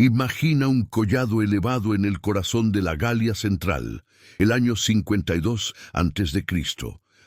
Imagina un collado elevado en el corazón de la Galia Central, el año 52 a.C.,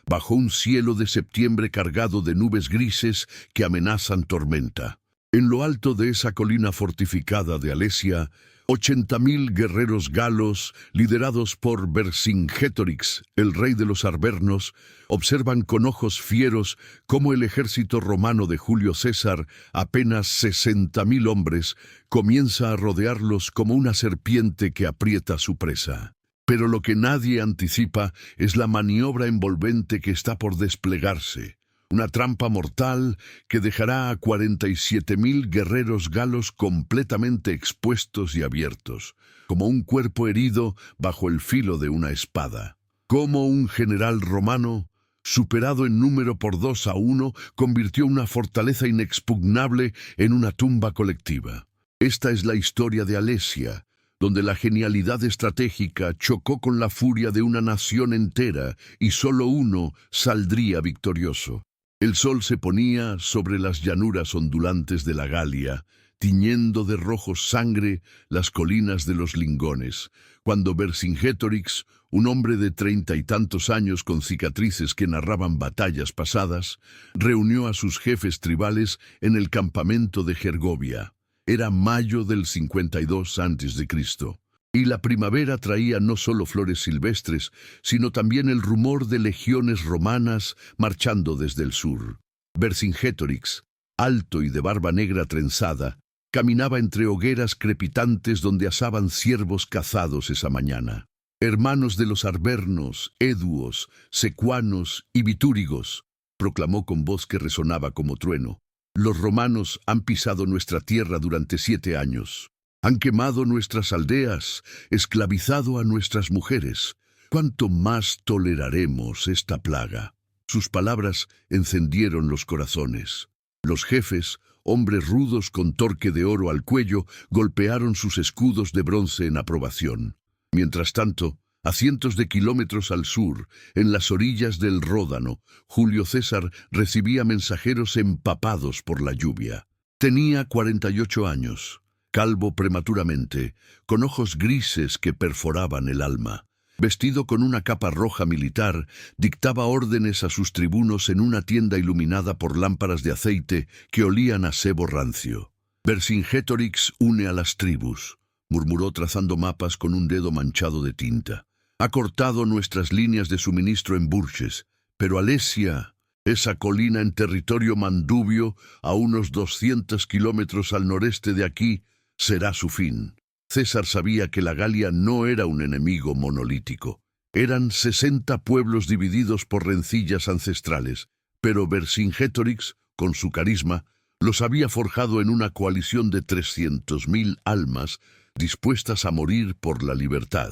bajo un cielo de septiembre cargado de nubes grises que amenazan tormenta. En lo alto de esa colina fortificada de Alesia, 80.000 guerreros galos, liderados por Vercingétorix, el rey de los arvernos, observan con ojos fieros cómo el ejército romano de Julio César, apenas 60.000 hombres, comienza a rodearlos como una serpiente que aprieta a su presa. Pero lo que nadie anticipa es la maniobra envolvente que está por desplegarse. Una trampa mortal que dejará a 47.000 guerreros galos completamente expuestos y abiertos, como un cuerpo herido bajo el filo de una espada. Como un general romano, superado en número por 2-1, convirtió una fortaleza inexpugnable en una tumba colectiva. Esta es la historia de Alesia, donde la genialidad estratégica chocó con la furia de una nación entera y solo uno saldría victorioso. El sol se ponía sobre las llanuras ondulantes de la Galia, tiñendo de rojo sangre las colinas de los Lingones, cuando Vercingétorix, un hombre de 30 y tantos años con cicatrices que narraban batallas pasadas, reunió a sus jefes tribales en el campamento de Gergovia. Era mayo del 52 a.C., y la primavera traía no solo flores silvestres, sino también el rumor de legiones romanas marchando desde el sur. Vercingétorix, alto y de barba negra trenzada, caminaba entre hogueras crepitantes donde asaban ciervos cazados esa mañana. Hermanos de los arvernos, eduos, secuanos y bitúrigos, proclamó con voz que resonaba como trueno. Los romanos han pisado nuestra tierra durante 7 años. Han quemado nuestras aldeas, esclavizado a nuestras mujeres. ¿Cuánto más toleraremos esta plaga? Sus palabras encendieron los corazones. Los jefes, hombres rudos con torque de oro al cuello, golpearon sus escudos de bronce en aprobación. Mientras tanto, a cientos de kilómetros al sur, en las orillas del Ródano, Julio César recibía mensajeros empapados por la lluvia. Tenía 48 años. Calvo prematuramente, con ojos grises que perforaban el alma. Vestido con una capa roja militar, dictaba órdenes a sus tribunos en una tienda iluminada por lámparas de aceite que olían a sebo rancio. Vercingétorix une a las tribus, murmuró trazando mapas con un dedo manchado de tinta. Ha cortado nuestras líneas de suministro en Burches, pero Alesia, esa colina en territorio mandubio, a unos 200 kilómetros al noreste de aquí, será su fin. César sabía que la Galia no era un enemigo monolítico. Eran 60 pueblos divididos por rencillas ancestrales, pero Vercingétorix, con su carisma, los había forjado en una coalición de 300.000 almas dispuestas a morir por la libertad.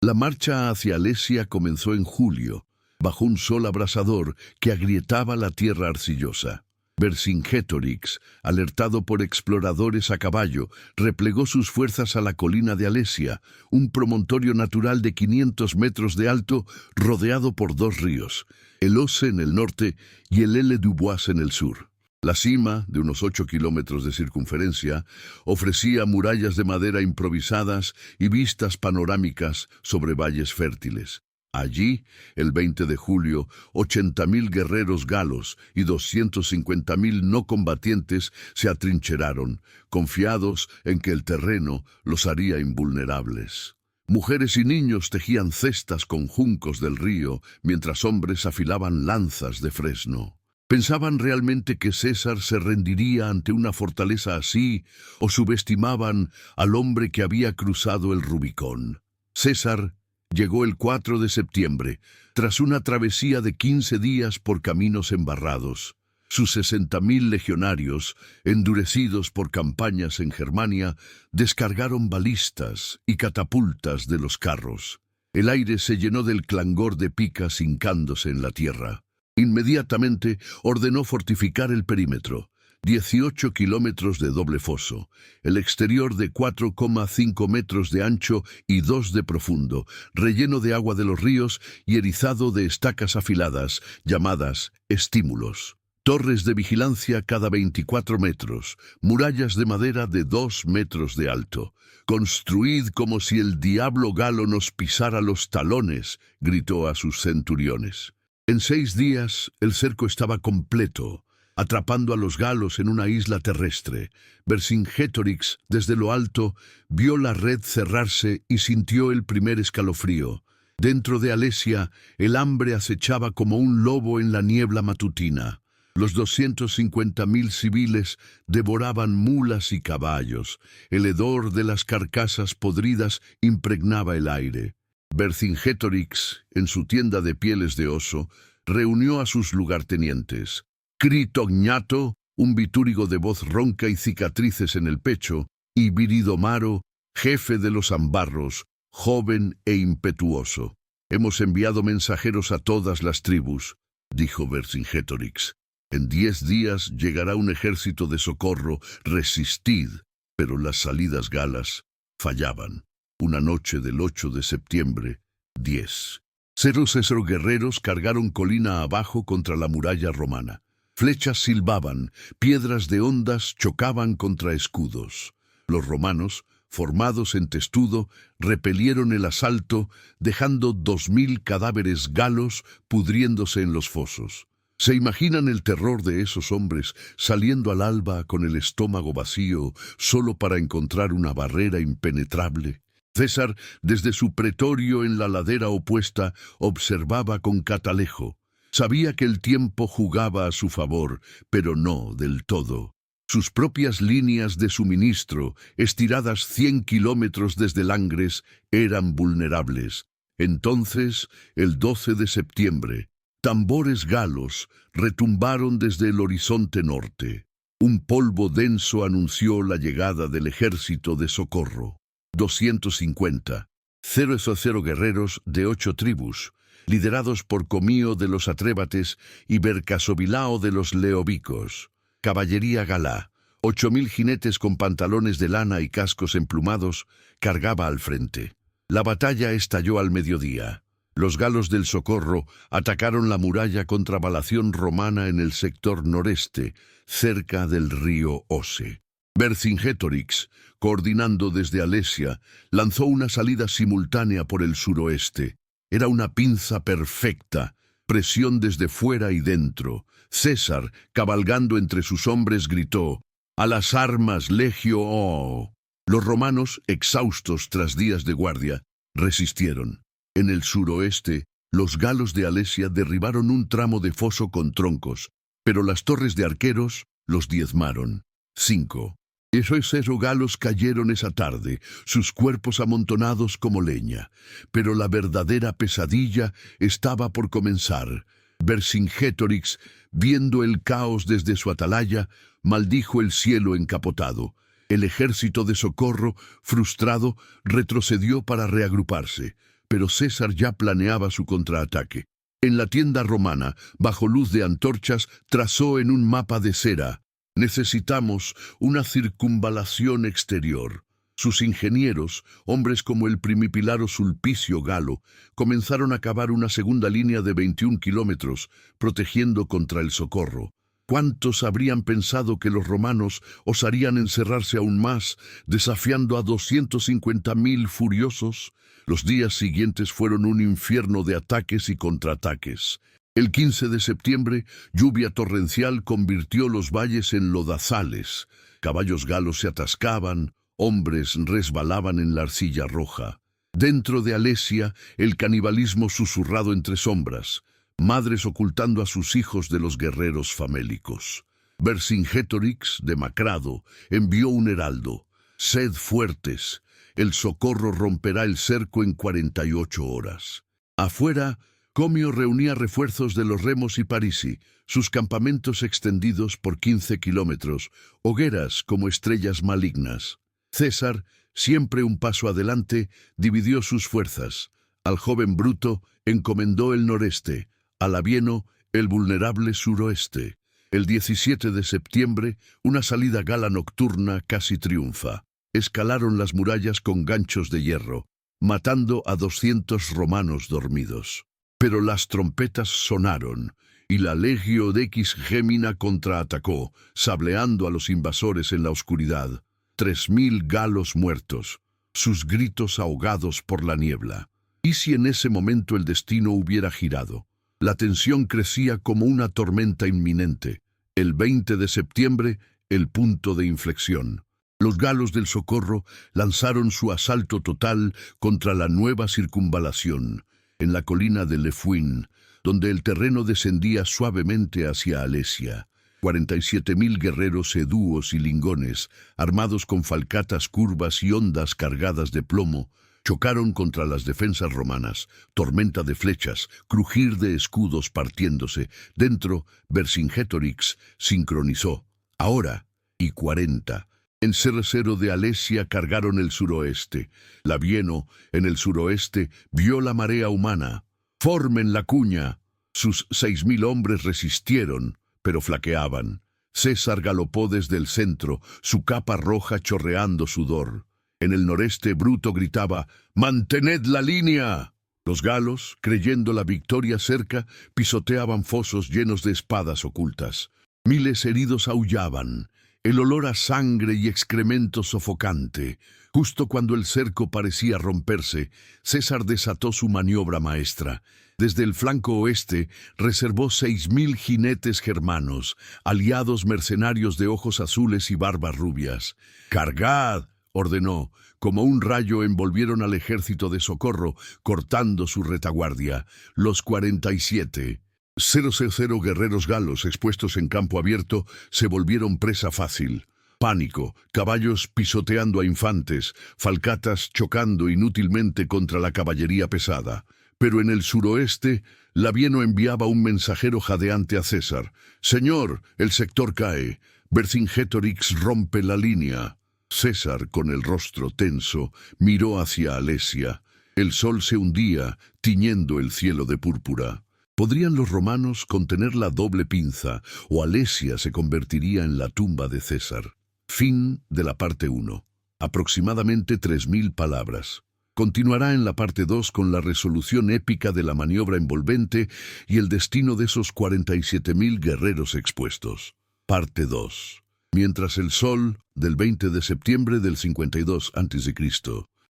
La marcha hacia Alesia comenzó en julio, bajo un sol abrasador que agrietaba la tierra arcillosa. Vercingétorix, alertado por exploradores a caballo, replegó sus fuerzas a la colina de Alesia, un promontorio natural de 500 metros de alto rodeado por 2 ríos, el Osse en el norte y el L. Dubois en el sur. La cima, de unos 8 kilómetros de circunferencia, ofrecía murallas de madera improvisadas y vistas panorámicas sobre valles fértiles. Allí, el 20 de julio, 80.000 guerreros galos y 250.000 no combatientes se atrincheraron, confiados en que el terreno los haría invulnerables. Mujeres y niños tejían cestas con juncos del río, mientras hombres afilaban lanzas de fresno. ¿Pensaban realmente que César se rendiría ante una fortaleza así, o subestimaban al hombre que había cruzado el Rubicón? César llegó el 4 de septiembre, tras una travesía de 15 días por caminos embarrados. Sus 60.000 legionarios, endurecidos por campañas en Germania, descargaron balistas y catapultas de los carros. El aire se llenó del clangor de picas hincándose en la tierra. Inmediatamente ordenó fortificar el perímetro. 18 kilómetros de doble foso, el exterior de 4,5 metros de ancho y 2 de profundo, relleno de agua de los ríos y erizado de estacas afiladas, llamadas estímulos. torres de vigilancia cada 24 metros, murallas de madera de 2 metros de alto. «Construid como si el diablo galo nos pisara los talones», gritó a sus centuriones. En 6 días el cerco estaba completo, atrapando a los galos en una isla terrestre. Vercingétorix, desde lo alto, vio la red cerrarse y sintió el primer escalofrío. Dentro de Alesia, el hambre acechaba como un lobo en la niebla matutina. Los 250.000 civiles devoraban mulas y caballos. El hedor de las carcasas podridas impregnaba el aire. Vercingétorix, en su tienda de pieles de oso, reunió a sus lugartenientes. Critognato, un bitúrigo de voz ronca y cicatrices en el pecho, y Viridomaro, jefe de los ambarros, joven e impetuoso. «Hemos enviado mensajeros a todas las tribus», dijo Vercingétorix. «En 10 días llegará un ejército de socorro, resistid». Pero las salidas galas fallaban. Una noche del 8 de septiembre, 10. 0 guerreros cargaron colina abajo contra la muralla romana. Flechas silbaban, piedras de ondas chocaban contra escudos. Los romanos, formados en testudo, repelieron el asalto, dejando 2000 cadáveres galos pudriéndose en los fosos. ¿Se imaginan el terror de esos hombres saliendo al alba con el estómago vacío solo para encontrar una barrera impenetrable? César, desde su pretorio en la ladera opuesta, observaba con catalejo. Sabía que el tiempo jugaba a su favor, pero no del todo. Sus propias líneas de suministro, estiradas 100 kilómetros desde Langres, eran vulnerables. Entonces, el 12 de septiembre, tambores galos retumbaron desde el horizonte norte. Un polvo denso anunció la llegada del ejército de socorro. 250. 0 guerreros de 8 tribus, liderados por Comío de los Atrébates y Bercasobilao de los Leobicos. Caballería galá, 8000 jinetes con pantalones de lana y cascos emplumados, cargaba al frente. La batalla estalló al mediodía. Los galos del Socorro atacaron la muralla contra valación romana en el sector noreste, cerca del río Ose. Vercingétorix, coordinando desde Alesia, lanzó una salida simultánea por el suroeste. Era una pinza perfecta, presión desde fuera y dentro. César, cabalgando entre sus hombres, gritó: «¡A las armas, Legio O!». Los romanos, exhaustos tras días de guardia, resistieron. En el suroeste, los galos de Alesia derribaron un tramo de foso con troncos, pero las torres de arqueros los diezmaron. 5. Esos 0 galos cayeron esa tarde, sus cuerpos amontonados como leña. Pero la verdadera pesadilla estaba por comenzar. Vercingétorix, viendo el caos desde su atalaya, maldijo el cielo encapotado. El ejército de socorro, frustrado, retrocedió para reagruparse, pero César ya planeaba su contraataque. En la tienda romana, bajo luz de antorchas, trazó en un mapa de cera: «Necesitamos una circunvalación exterior». Sus ingenieros, hombres como el primipilaro Sulpicio Galo, comenzaron a cavar una segunda línea de 21 kilómetros, protegiendo contra el socorro. ¿Cuántos habrían pensado que los romanos osarían encerrarse aún más, desafiando a 250.000 furiosos? Los días siguientes fueron un infierno de ataques y contraataques. El 15 de septiembre, lluvia torrencial convirtió los valles en lodazales. Caballos galos se atascaban, hombres resbalaban en la arcilla roja. Dentro de Alesia, el canibalismo susurrado entre sombras. Madres ocultando a sus hijos de los guerreros famélicos. Vercingétorix, demacrado, envió un heraldo: «Sed fuertes, el socorro romperá el cerco en 48 horas». Afuera, Comio reunía refuerzos de los Remos y Parisi, sus campamentos extendidos por 15 kilómetros, hogueras como estrellas malignas. César, siempre un paso adelante, dividió sus fuerzas. Al joven Bruto encomendó el noreste, a Labieno el vulnerable suroeste. El 17 de septiembre, una salida gala nocturna casi triunfa. Escalaron las murallas con ganchos de hierro, matando a 200 romanos dormidos. Pero las trompetas sonaron. y la Legio X Gemina contraatacó, sableando a los invasores en la oscuridad. 3000 galos muertos, sus gritos ahogados por la niebla. ¿Y si en ese momento el destino hubiera girado? La tensión crecía como una tormenta inminente. El 20 de septiembre, el punto de inflexión. Los galos del Socorro lanzaron su asalto total contra la nueva circunvalación, en la colina de Lefuin, donde el terreno descendía suavemente hacia Alesia. 47.000 guerreros edúos y lingones, armados con falcatas curvas y hondas cargadas de plomo, chocaron contra las defensas romanas, tormenta de flechas, crujir de escudos partiéndose. Dentro, Vercingetorix sincronizó. Ahora, y 40. En Cerrecero de Alesia cargaron el suroeste. Labieno, en el suroeste, vio la marea humana. ¡Formen la cuña! Sus 6.000 hombres resistieron, pero flaqueaban. César galopó desde el centro, su capa roja chorreando sudor. En el noreste, Bruto gritaba, ¡mantened la línea! Los galos, creyendo la victoria cerca, pisoteaban fosos llenos de espadas ocultas. Miles heridos aullaban. El olor a sangre y excremento sofocante. Justo cuando el cerco parecía romperse, César desató su maniobra maestra. Desde el flanco oeste reservó 6.000 jinetes germanos, aliados mercenarios de ojos azules y barbas rubias. ¡Cargad!, ordenó. Como un rayo envolvieron al ejército de Socorro, cortando su retaguardia. Los 47. 000 guerreros galos expuestos en campo abierto se volvieron presa fácil. Pánico, caballos pisoteando a infantes, falcatas chocando inútilmente contra la caballería pesada. Pero en el suroeste, Labieno enviaba un mensajero jadeante a César. «Señor, el sector cae. Vercingetorix rompe la línea». César, con el rostro tenso, miró hacia Alesia. El sol se hundía, tiñendo el cielo de púrpura. ¿Podrían los romanos contener la doble pinza, o Alesia se convertiría en la tumba de César? Fin de la parte 1. Aproximadamente 3.000 palabras. Continuará en la parte 2 con la resolución épica de la maniobra envolvente y el destino de esos 47.000 guerreros expuestos. Parte 2. Mientras el sol, del 20 de septiembre del 52 a.C.,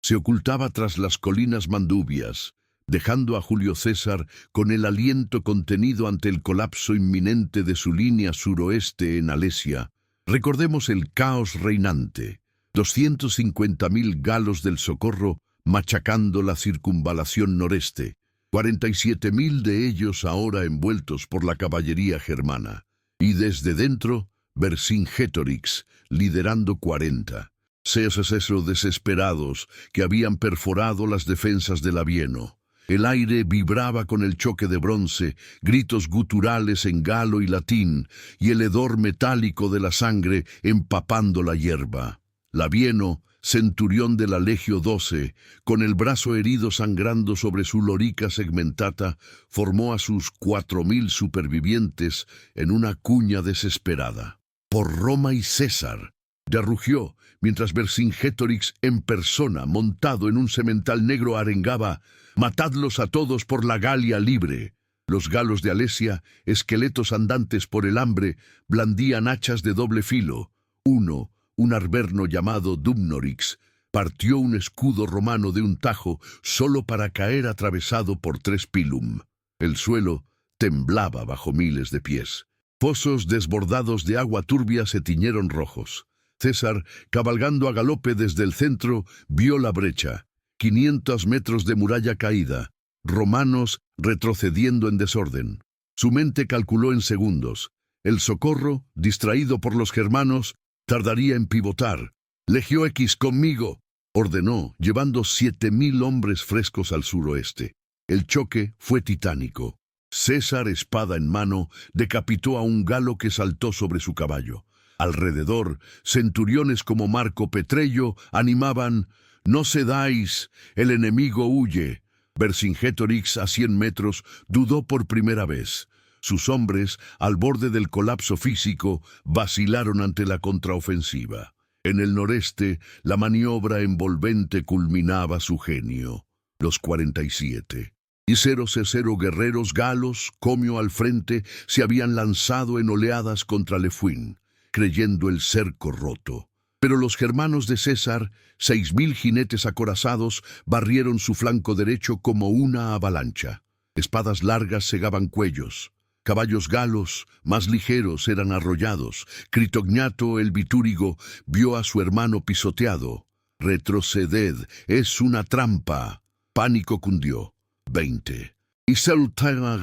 se ocultaba tras las colinas mandubias, dejando a Julio César con el aliento contenido ante el colapso inminente de su línea suroeste en Alesia, recordemos el caos reinante. 250.000 galos del Socorro machacando la circunvalación noreste, 47.000 de ellos ahora envueltos por la caballería germana, y desde dentro, Vercingetorix liderando 40. Sesos desesperados que habían perforado las defensas de Labieno. El aire vibraba con el choque de bronce, gritos guturales en galo y latín, y el hedor metálico de la sangre empapando la hierba. Labieno, centurión de la Legio XII, con el brazo herido sangrando sobre su lorica segmentata, formó a sus 4.000 supervivientes en una cuña desesperada. «Por Roma y César», rugió, mientras Vercingetorix en persona, montado en un semental negro, arengaba: «Matadlos a todos por la Galia libre». Los galos de Alesia, esqueletos andantes por el hambre, blandían hachas de doble filo. Uno, un arverno llamado Dumnorix, partió un escudo romano de un tajo solo para caer atravesado por 3 pilum. El suelo temblaba bajo miles de pies. Pozos desbordados de agua turbia se tiñeron rojos. César, cabalgando a galope desde el centro, vio la brecha. 500 metros de muralla caída. Romanos retrocediendo en desorden. Su mente calculó en segundos. El Socorro, distraído por los germanos, tardaría en pivotar. «Legio X conmigo», ordenó, llevando 7.000 hombres frescos al suroeste. El choque fue titánico. César, espada en mano, decapitó a un galo que saltó sobre su caballo. Alrededor, centuriones como Marco Petrello animaban: «No cedáis, el enemigo huye». Vercingetorix, a 100 metros, dudó por primera vez. Sus hombres, al borde del colapso físico, vacilaron ante la contraofensiva. En el noreste, la maniobra envolvente culminaba su genio. Los 47. y 0 guerreros galos, Comio al frente, se habían lanzado en oleadas contra Lefuín, creyendo el cerco roto. Pero los germanos de César, 6000 jinetes acorazados, barrieron su flanco derecho como una avalancha. Espadas largas cegaban cuellos. Caballos galos, más ligeros, eran arrollados. Critognato, el bitúrigo, vio a su hermano pisoteado. «Retroceded, es una trampa». Pánico cundió. 20. Y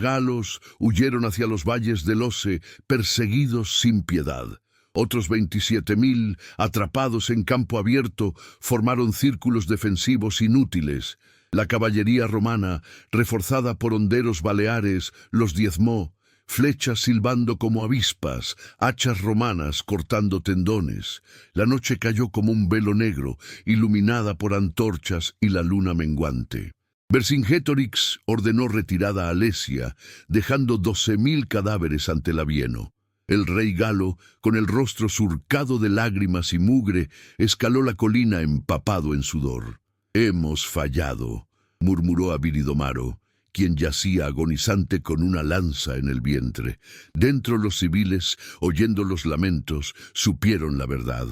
galos huyeron hacia los valles del Ose, perseguidos sin piedad. Otros 27.000, atrapados en campo abierto, formaron círculos defensivos inútiles. La caballería romana, reforzada por honderos baleares, los diezmó, flechas silbando como avispas, hachas romanas cortando tendones. La noche cayó como un velo negro, iluminada por antorchas y la luna menguante. Vercingétorix ordenó retirada a Alesia, dejando 12.000 cadáveres ante Labieno. El rey galo, con el rostro surcado de lágrimas y mugre, escaló la colina empapado en sudor. «Hemos fallado», murmuró a Viridomaro, quien yacía agonizante con una lanza en el vientre. Dentro los civiles, oyendo los lamentos, supieron la verdad.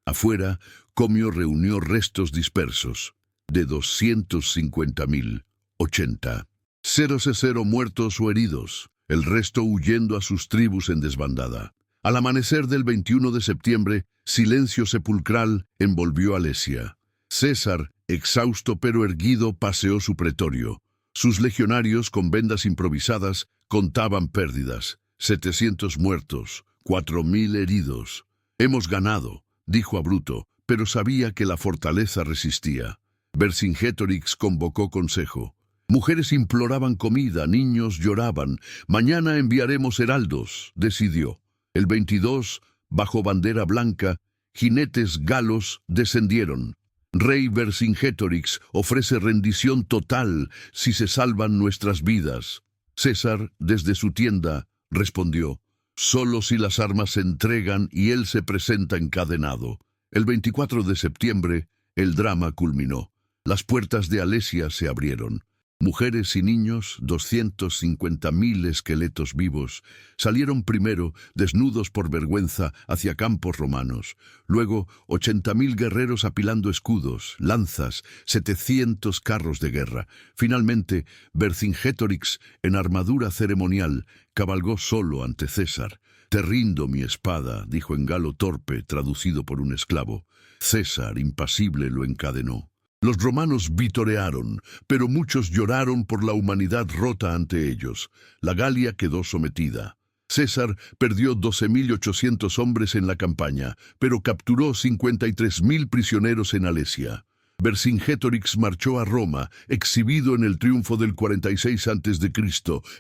Afuera, Comio reunió restos dispersos, de 250.000, 80. 0 muertos o heridos, el resto huyendo a sus tribus en desbandada. Al amanecer del 21 de septiembre, silencio sepulcral envolvió a Alesia. César, exhausto pero erguido, paseó su pretorio. Sus legionarios, con vendas improvisadas, contaban pérdidas. 700 muertos, 4.000 heridos. «Hemos ganado», dijo a Bruto, pero sabía que la fortaleza resistía. Vercingétorix convocó consejo. Mujeres imploraban comida, niños lloraban. «Mañana enviaremos heraldos», decidió. El 22, bajo bandera blanca, jinetes galos descendieron. «Rey Vercingétorix ofrece rendición total si se salvan nuestras vidas». César, desde su tienda, respondió: «Solo si las armas se entregan y él se presenta encadenado». El 24 de septiembre, el drama culminó. Las puertas de Alesia se abrieron. Mujeres y niños, 250.000 esqueletos vivos, salieron primero, desnudos por vergüenza, hacia campos romanos. Luego, 80.000 guerreros apilando escudos, lanzas, 700 carros de guerra. Finalmente, Vercingétorix, en armadura ceremonial, cabalgó solo ante César. «Te rindo mi espada», dijo en galo torpe, traducido por un esclavo. César, impasible, lo encadenó. Los romanos vitorearon, pero muchos lloraron por la humanidad rota ante ellos. La Galia quedó sometida. César perdió 12.800 hombres en la campaña, pero capturó 53.000 prisioneros en Alesia. Vercingétorix marchó a Roma, exhibido en el triunfo del 46 a.C.,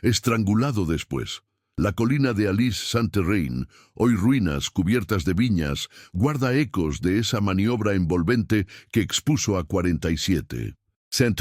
estrangulado después. La colina de Alise-Saint-Terrain, hoy ruinas cubiertas de viñas, guarda ecos de esa maniobra envolvente que expuso a 47. 100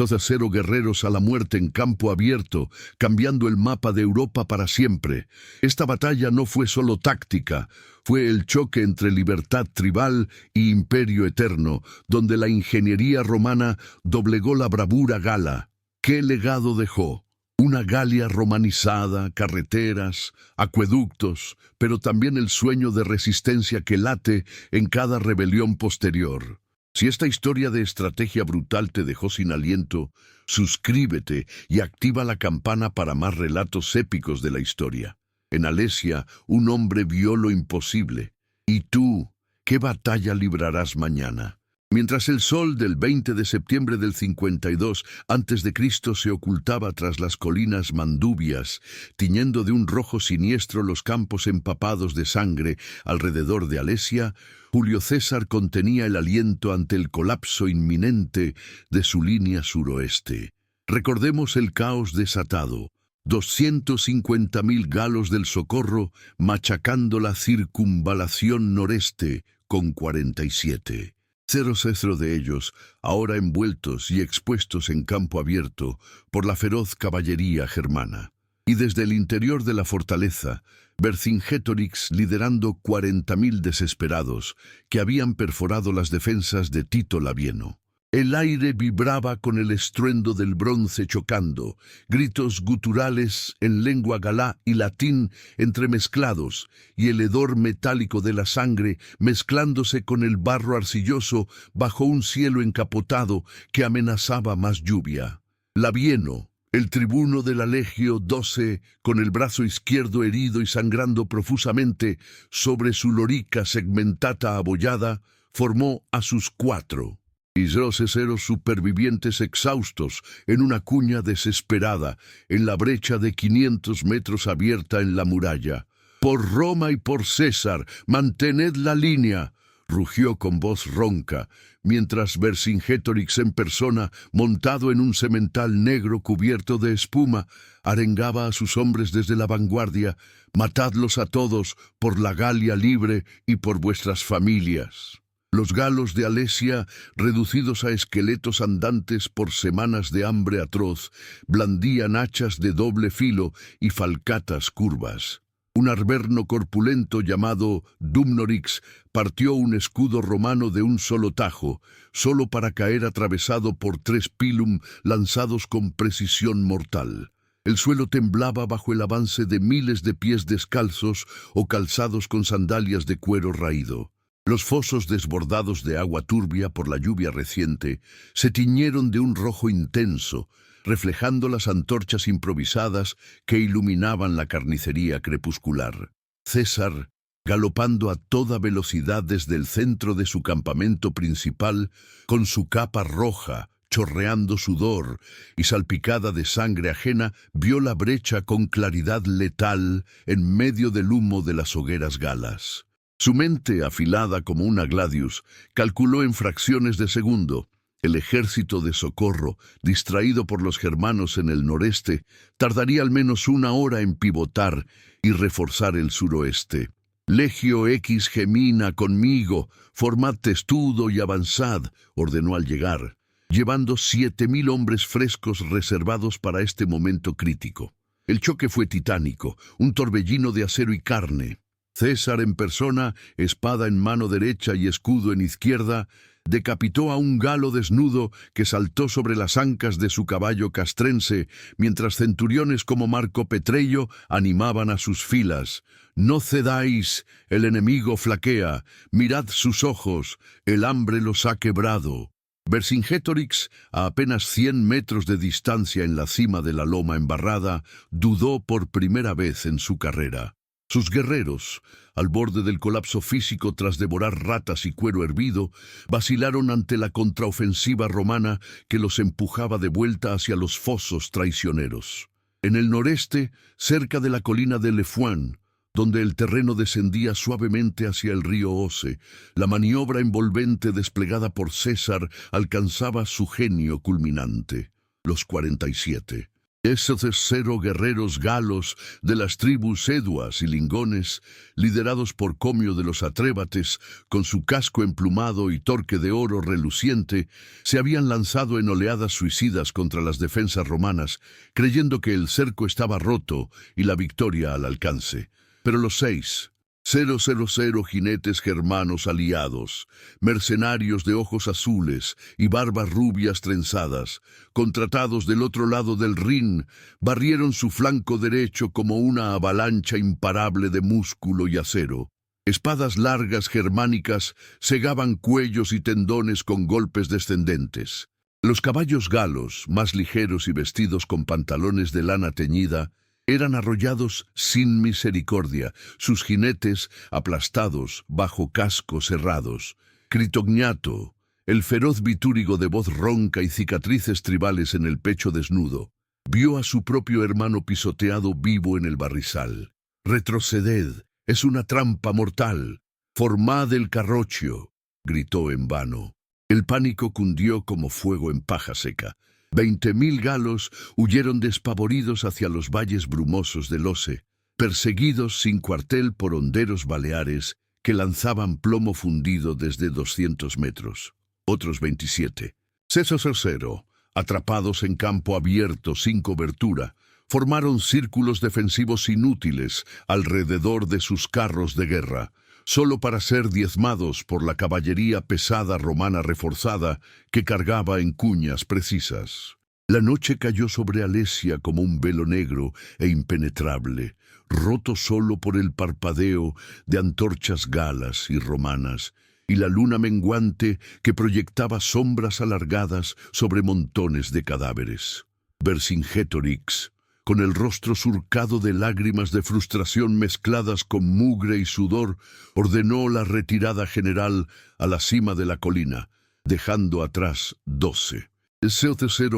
guerreros a la muerte en campo abierto, cambiando el mapa de Europa para siempre. Esta batalla no fue solo táctica, fue el choque entre libertad tribal y imperio eterno, donde la ingeniería romana doblegó la bravura gala. ¿Qué legado dejó? Una Galia romanizada, carreteras, acueductos, pero también el sueño de resistencia que late en cada rebelión posterior. Si esta historia de estrategia brutal te dejó sin aliento, suscríbete y activa la campana para más relatos épicos de la historia. En Alesia, un hombre vio lo imposible. ¿Y tú, qué batalla librarás mañana? Mientras el sol del 20 de septiembre del 52 a.C. se ocultaba tras las colinas mandubias, tiñendo de un rojo siniestro los campos empapados de sangre alrededor de Alesia, Julio César contenía el aliento ante el colapso inminente de su línea suroeste. Recordemos el caos desatado. 250.000 galos del Socorro machacando la circunvalación noreste con 47. 0 de ellos, ahora envueltos y expuestos en campo abierto por la feroz caballería germana. Y desde el interior de la fortaleza, Vercingétorix liderando 40.000 desesperados que habían perforado las defensas de Tito Labieno. El aire vibraba con el estruendo del bronce chocando, gritos guturales en lengua galá y latín entremezclados, y el hedor metálico de la sangre mezclándose con el barro arcilloso bajo un cielo encapotado que amenazaba más lluvia. Labieno, el tribuno de la Legio XII, con el brazo izquierdo herido y sangrando profusamente sobre su lorica segmentata abollada, formó a sus 4. Y los heseros supervivientes exhaustos en una cuña desesperada en la brecha de 500 metros abierta en la muralla. «Por Roma y por César, mantened la línea», rugió con voz ronca, mientras Vercingétorix en persona, montado en un semental negro cubierto de espuma, arengaba a sus hombres desde la vanguardia: «Matadlos a todos, por la Galia libre y por vuestras familias». Los galos de Alesia, reducidos a esqueletos andantes por semanas de hambre atroz, blandían hachas de doble filo y falcatas curvas. Un arverno corpulento llamado Dumnorix partió un escudo romano de un solo tajo, solo para caer atravesado por 3 pilum lanzados con precisión mortal. El suelo temblaba bajo el avance de miles de pies descalzos o calzados con sandalias de cuero raído. Los fosos desbordados de agua turbia por la lluvia reciente se tiñeron de un rojo intenso, reflejando las antorchas improvisadas que iluminaban la carnicería crepuscular. César, galopando a toda velocidad desde el centro de su campamento principal, con su capa roja, chorreando sudor y salpicada de sangre ajena, vio la brecha con claridad letal en medio del humo de las hogueras galas. Su mente, afilada como una gladius, calculó en fracciones de segundo. El ejército de socorro, distraído por los germanos en el noreste, tardaría al menos 1 hora en pivotar y reforzar el suroeste. «Legio X gemina conmigo, formad testudo y avanzad», ordenó al llegar, llevando 7.000 hombres frescos reservados para este momento crítico. El choque fue titánico, un torbellino de acero y carne. César en persona, espada en mano derecha y escudo en izquierda, decapitó a un galo desnudo que saltó sobre las ancas de su caballo castrense, mientras centuriones como Marco Petrello animaban a sus filas. «No cedáis, el enemigo flaquea, mirad sus ojos, el hambre los ha quebrado». Vercingétorix, a apenas 100 metros de distancia en la cima de la loma embarrada, dudó por primera vez en su carrera. Sus guerreros, al borde del colapso físico tras devorar ratas y cuero hervido, vacilaron ante la contraofensiva romana que los empujaba de vuelta hacia los fosos traicioneros. En el noreste, cerca de la colina de Le Fouin, donde el terreno descendía suavemente hacia el río Oce, la maniobra envolvente desplegada por César alcanzaba su genio culminante. Los 47. Esos 0 guerreros galos de las tribus eduas y lingones, liderados por Comio de los Atrébates, con su casco emplumado y torque de oro reluciente, se habían lanzado en oleadas suicidas contra las defensas romanas, creyendo que el cerco estaba roto y la victoria al alcance. Pero los 000 jinetes germanos aliados, mercenarios de ojos azules y barbas rubias trenzadas, contratados del otro lado del Rin, barrieron su flanco derecho como una avalancha imparable de músculo y acero. Espadas largas germánicas segaban cuellos y tendones con golpes descendentes. Los caballos galos, más ligeros y vestidos con pantalones de lana teñida, eran arrollados sin misericordia, sus jinetes aplastados bajo cascos cerrados. Critognato, el feroz bitúrigo de voz ronca y cicatrices tribales en el pecho desnudo, vio a su propio hermano pisoteado vivo en el barrizal. «Retroceded, es una trampa mortal. Formad el carrocio», gritó en vano. El pánico cundió como fuego en paja seca. 20.000 galos huyeron despavoridos hacia los valles brumosos del Oce, perseguidos sin cuartel por honderos baleares que lanzaban plomo fundido desde 200 metros. Otros 27. César III, atrapados en campo abierto sin cobertura, formaron círculos defensivos inútiles alrededor de sus carros de guerra. solo para ser diezmados por la caballería pesada romana reforzada que cargaba en cuñas precisas. La noche cayó sobre Alesia como un velo negro e impenetrable, roto solo por el parpadeo de antorchas galas y romanas, y la luna menguante que proyectaba sombras alargadas sobre montones de cadáveres. Vercingétorix, con el rostro surcado de lágrimas de frustración mezcladas con mugre y sudor, ordenó la retirada general a la cima de la colina, dejando atrás 12.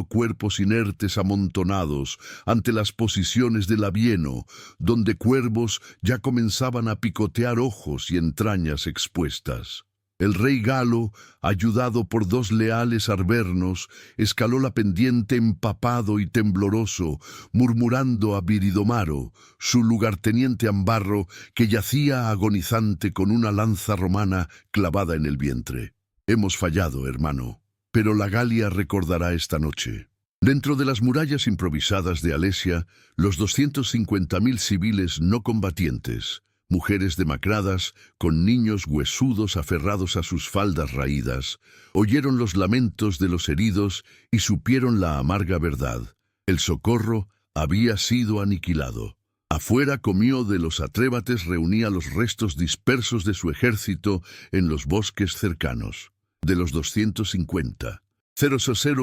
Cuerpos inertes amontonados ante las posiciones del Labieno, donde cuervos ya comenzaban a picotear ojos y entrañas expuestas. El rey galo, ayudado por 2 leales arvernos, escaló la pendiente empapado y tembloroso, murmurando a Viridomaro, su lugarteniente Ambarro, que yacía agonizante con una lanza romana clavada en el vientre. Hemos fallado, hermano, pero la Galia recordará esta noche. Dentro de las murallas improvisadas de Alesia, los 250.000 civiles no combatientes, mujeres demacradas, con niños huesudos aferrados a sus faldas raídas, oyeron los lamentos de los heridos y supieron la amarga verdad. El socorro había sido aniquilado. Afuera Comio de los Atrébates reunía los restos dispersos de su ejército en los bosques cercanos. De los 250,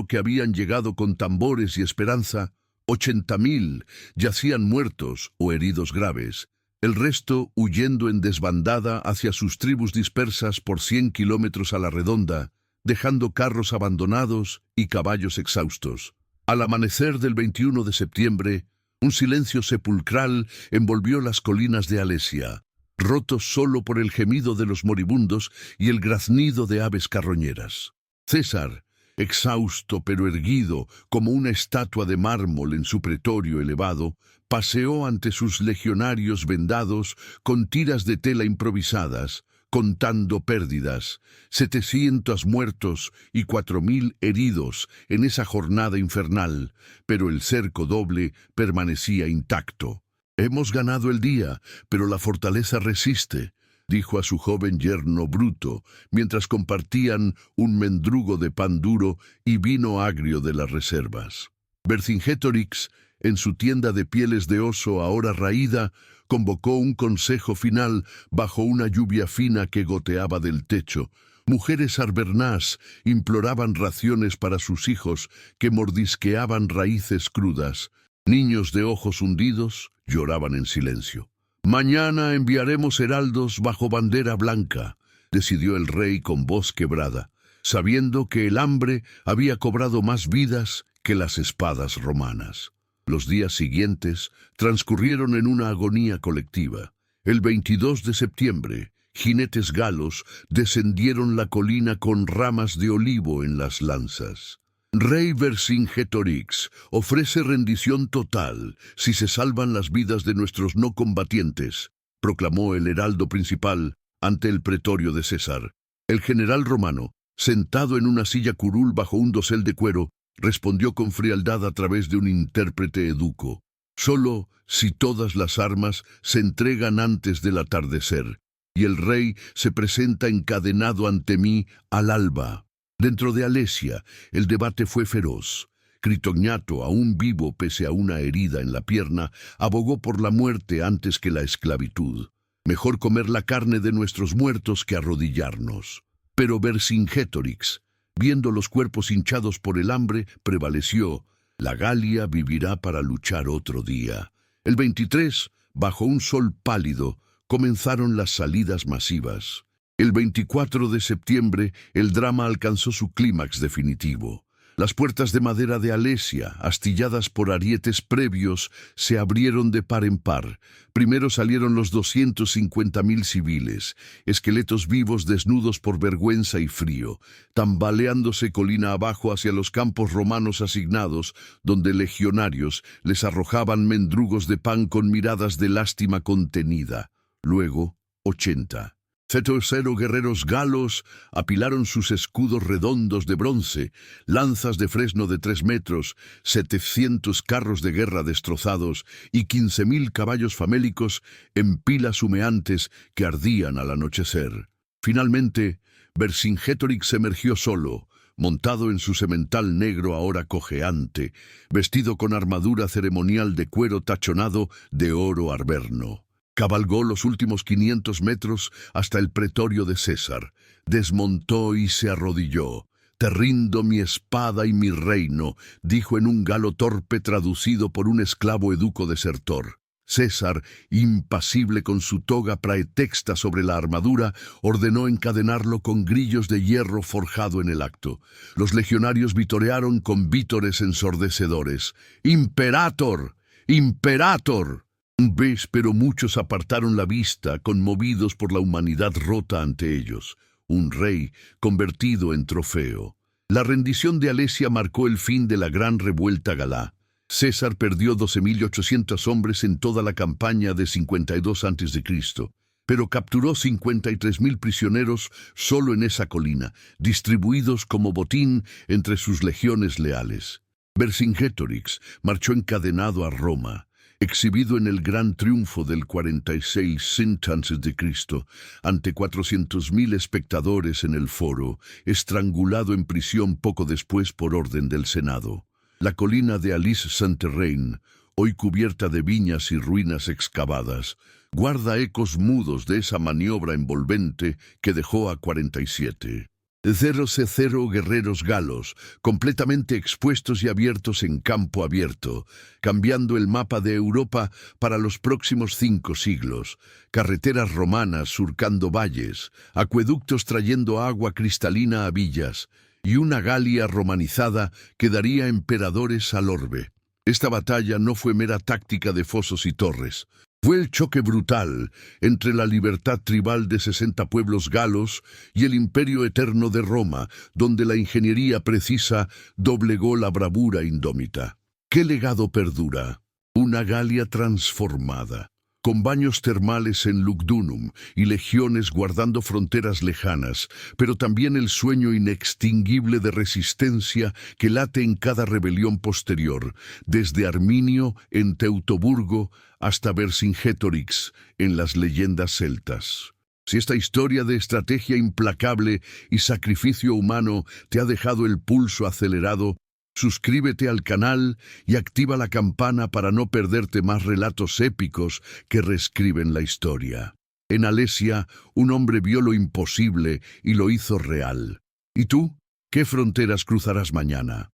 que habían llegado con tambores y esperanza, 80.000 yacían muertos o heridos graves, el resto huyendo en desbandada hacia sus tribus dispersas por 100 kilómetros a la redonda, dejando carros abandonados y caballos exhaustos. Al amanecer del 21 de septiembre, un silencio sepulcral envolvió las colinas de Alesia, roto solo por el gemido de los moribundos y el graznido de aves carroñeras. César, exhausto pero erguido como una estatua de mármol en su pretorio elevado, paseó ante sus legionarios vendados con tiras de tela improvisadas, contando pérdidas, 700 muertos y 4.000 heridos en esa jornada infernal, pero el cerco doble permanecía intacto. «Hemos ganado el día, pero la fortaleza resiste», dijo a su joven yerno Bruto, mientras compartían un mendrugo de pan duro y vino agrio de las reservas. Vercingétorix, en su tienda de pieles de oso ahora raída, convocó un consejo final bajo una lluvia fina que goteaba del techo. Mujeres arbernás imploraban raciones para sus hijos que mordisqueaban raíces crudas. Niños de ojos hundidos lloraban en silencio. «Mañana enviaremos heraldos bajo bandera blanca», decidió el rey con voz quebrada, sabiendo que el hambre había cobrado más vidas que las espadas romanas. Los días siguientes transcurrieron en una agonía colectiva. El 22 de septiembre, jinetes galos descendieron la colina con ramas de olivo en las lanzas. «Rey Vercingétorix ofrece rendición total si se salvan las vidas de nuestros no combatientes», proclamó el heraldo principal ante el pretorio de César. El general romano, sentado en una silla curul bajo un dosel de cuero, respondió con frialdad a través de un intérprete educo: «Solo si todas las armas se entregan antes del atardecer, y el rey se presenta encadenado ante mí al alba». Dentro de Alesia, el debate fue feroz. Critognato, aún vivo pese a una herida en la pierna, abogó por la muerte antes que la esclavitud. Mejor comer la carne de nuestros muertos que arrodillarnos. Pero Vercingétorix, viendo los cuerpos hinchados por el hambre, prevaleció: «La Galia vivirá para luchar otro día». El 23, bajo un sol pálido, comenzaron las salidas masivas. El 24 de septiembre, el drama alcanzó su clímax definitivo. Las puertas de madera de Alesia, astilladas por arietes previos, se abrieron de par en par. Primero salieron los 250.000 civiles, esqueletos vivos desnudos por vergüenza y frío, tambaleándose colina abajo hacia los campos romanos asignados, donde legionarios les arrojaban mendrugos de pan con miradas de lástima contenida. Luego, 80. Cero guerreros galos apilaron sus escudos redondos de bronce, lanzas de fresno de 3 metros, 700 carros de guerra destrozados y 15.000 caballos famélicos en pilas humeantes que ardían al anochecer. Finalmente, Vercingétorix emergió solo, montado en su semental negro ahora cojeante, vestido con armadura ceremonial de cuero tachonado de oro arberno. Cabalgó los últimos 500 metros hasta el pretorio de César, desmontó y se arrodilló. «Te rindo mi espada y mi reino», dijo en un galo torpe traducido por un esclavo educo desertor. César, impasible con su toga praetexta sobre la armadura, ordenó encadenarlo con grillos de hierro forjado en el acto. Los legionarios vitorearon con vítores ensordecedores. «¡Imperator! ¡Imperator!». Pero muchos apartaron la vista, conmovidos por la humanidad rota ante ellos. Un rey convertido en trofeo. La rendición de Alesia marcó el fin de la gran revuelta galá. César perdió 12.800 hombres en toda la campaña de 52 a.C., pero capturó 53.000 prisioneros solo en esa colina, distribuidos como botín entre sus legiones leales. Vercingétorix marchó encadenado a Roma, exhibido en el gran triunfo del 46 a.C., ante 400.000 espectadores en el foro, estrangulado en prisión poco después por orden del Senado. La colina de Alise-Saint-Terrain, hoy cubierta de viñas y ruinas excavadas, guarda ecos mudos de esa maniobra envolvente que dejó a 47. 0 guerreros galos, completamente expuestos y abiertos en campo abierto, cambiando el mapa de Europa para los próximos 5 siglos, carreteras romanas surcando valles, acueductos trayendo agua cristalina a villas, y una Galia romanizada que daría emperadores al orbe. Esta batalla no fue mera táctica de fosos y torres. Fue el choque brutal entre la libertad tribal de 60 pueblos galos y el imperio eterno de Roma, donde la ingeniería precisa doblegó la bravura indómita. ¿Qué legado perdura? Una Galia transformada, con baños termales en Lugdunum y legiones guardando fronteras lejanas, pero también el sueño inextinguible de resistencia que late en cada rebelión posterior, desde Arminio en Teutoburgo hasta Vercingétorix en las leyendas celtas. Si esta historia de estrategia implacable y sacrificio humano te ha dejado el pulso acelerado, suscríbete al canal y activa la campana para no perderte más relatos épicos que reescriben la historia. En Alesia, un hombre vio lo imposible y lo hizo real. ¿Y tú? ¿Qué fronteras cruzarás mañana?